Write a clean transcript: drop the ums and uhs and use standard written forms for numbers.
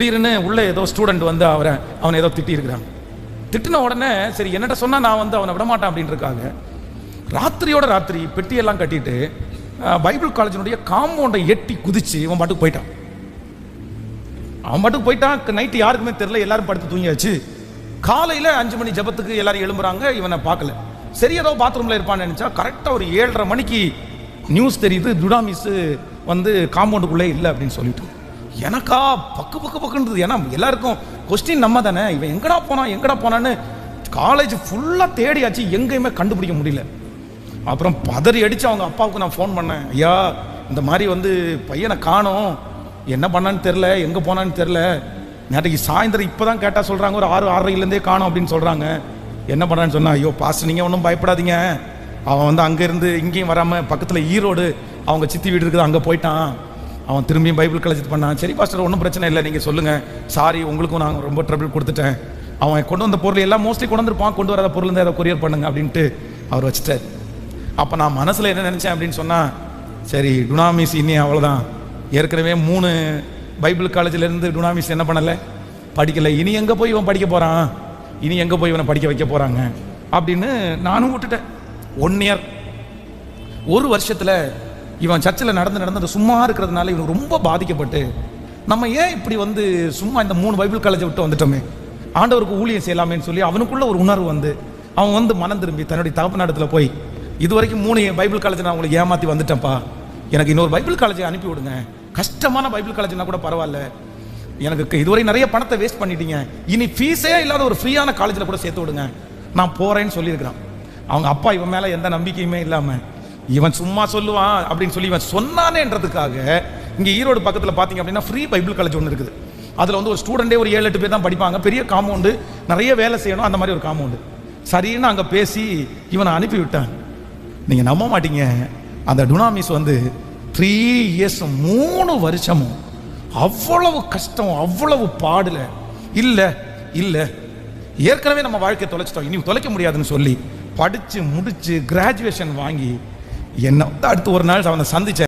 திடீர்னு உள்ள ஏதோ ஸ்டூடெண்ட் வந்து அவனை ஏதோ திட்டியிருக்கிறாங்க. திட்டின உடனே சரி என்னட்ட சொன்னால் நான் வந்து அவனை விடமாட்டேன் அப்படின்னு இருக்காங்க. ராத்திரியோட ராத்திரி பெட்டியெல்லாம் கட்டிட்டு பைபிள் காலேஜினுடைய காம்பவுண்டை எட்டி குதிச்சு இவன் பாட்டுக்கு போயிட்டான். அவன் பாட்டுக்கு போயிட்டான். நைட்டு யாருக்குமே தெரியல, எல்லாரும் படுத்து தூங்கியாச்சு. காலையில் 5 மணி ஜபத்துக்கு எல்லாரும் எழும்புறாங்க. இவனை பார்க்கல. சரி ஏதோ பாத்ரூமில் இருப்பான்னு நினச்சா கரெக்டாக ஒரு 7:30 மணிக்கு நியூஸ் தெரியுது, துடாமிஸ் வந்து காம்பவுண்டுக்குள்ளே இல்லை அப்படின்னு சொல்லிட்டு. எனக்கா பக்குன்றது. ஏன்னா எல்லாருக்கும் கொஸ்டின் நம்ம தானே, இவன் எங்கடா போனான்னு காலேஜ் ஃபுல்லாக தேடியாச்சு, எங்கேயுமே கண்டுபிடிக்க முடியல. அப்புறம் பதறி அடித்து அவங்க அப்பாவுக்கு நான் ஃபோன் பண்ணேன். ஐயா இந்த மாதிரி வந்து பையனை காணோம், என்ன பண்ணான்னு தெரில, எங்கே போனான்னு தெரில, நேற்றுக்கு சாயந்தரம் இப்போ தான் கேட்டால் சொல்கிறாங்க ஒரு 6-6:30 காணோம் அப்படின்னு சொல்கிறாங்க, என்ன பண்ணான்னு சொன்னா, ஐயோ பாஸ் நீங்கள் ஒன்றும் பயப்படாதீங்க, அவன் வந்து அங்கேருந்து இங்கேயும் வராமல் பக்கத்தில் ஈரோடு அவங்க சித்தி வீடு இருக்குது அங்கே போயிட்டான், அவன் திரும்பியும் பைபிள் காலேஜ் பண்ணான். சரி பாஸ்டர் ஒன்றும் பிரச்சனை இல்லை, நீங்கள் சொல்லுங்கள், சாரி உங்களுக்கும் நான் ரொம்ப ட்ரபிள் கொடுத்துட்டேன், அவன் கொண்டு வந்த பொருள் எல்லாம் மோஸ்ட்லி கொண்டு வந்திருப்பான், கொண்டு வராத பொருள் இருந்தால் அதை கொரியர் பண்ணுங்க அப்படின்ட்டு அவர் வச்சுட்டார். அப்போ நான் மனசில் என்ன நினச்சேன் அப்படின்னு சொன்னால், சரி டுனாமிஸ் இனி அவ்வளோதான், ஏற்கனவே 3 பைபிள் காலேஜிலேருந்து டுனாமிஸ் என்ன பண்ணலை, படிக்கலை, இனி எங்கே போய் இவன் படிக்க போகிறான், இனி எங்கே போய் இவனை படிக்க வைக்க போகிறாங்க அப்படின்னு நானும் விட்டுட்டேன். 1 இயர், 1 வருஷத்தில் இவன் சர்ச்சில் நடந்து சும்மா இருக்கிறதுனால இவன் ரொம்ப பாதிக்கப்பட்டு, நம்ம ஏன் இப்படி வந்து சும்மா இந்த 3 பைபிள் காலேஜை விட்டு வந்துட்டோமே, ஆண்டவருக்கு ஊழியம் செய்யலாமேன்னு சொல்லி அவனுக்குள்ள ஒரு உணர்வு வந்து அவன் வந்து மனம் திரும்பி தன்னுடைய தகப்பனாரிடத்தில் போய், இது வரைக்கும் 3 பைபிள் காலேஜ் நான் உங்களுக்கு ஏமாற்றி வந்துட்டேன்ப்பா, எனக்கு இன்னொரு பைபிள் காலேஜை அனுப்பி விடுங்க, கஷ்டமான பைபிள் காலேஜ்னா கூட பரவாயில்ல, எனக்கு இதுவரை நிறைய பணத்தை வேஸ்ட் பண்ணிட்டீங்க, இனி ஃபீஸே இல்லாத ஒரு ஃப்ரீயான காலேஜில் கூட சேர்த்து விடுங்க, நான் போகிறேன்னு சொல்லியிருக்கிறான். அவங்க அப்பா இவன் மேலே எந்த நம்பிக்கையுமே இல்லாமல், இவன் சும்மா சொல்லுவான் அப்படின்னு சொல்லி இவன் சொன்னானேன்றதுக்காக இங்கே ஈரோடு பக்கத்தில் பார்த்தீங்க அப்படின்னா ஃப்ரீ பைபிள் காலேஜ் ஒன்று இருக்குது. அதில் வந்து ஒரு ஸ்டூடெண்டே ஒரு 7-8 பேர் தான் படிப்பாங்க, பெரிய காம்பவுண்டு, நிறைய வேலை செய்யணும், அந்த மாதிரி ஒரு காம்பவுண்டு. சரின்னு அங்கே பேசி இவனை அனுப்பி விட்டான். நீங்கள் நம்ப மாட்டீங்க, அந்த டுனாமிஸ் வந்து 3 இயர்ஸ் 3 வருஷமும் அவ்வளவு கஷ்டம், அவ்வளவு பாடல, இல்லை ஏற்கனவே நம்ம வாழ்க்கையை தொலைச்சிட்டோம், இனி தொலைக்க முடியாதுன்னு சொல்லி படித்து முடித்து கிராஜுவேஷன் வாங்கி என்ன அடுத்து ஒரு நாள் அவனை சந்திச்சேன்.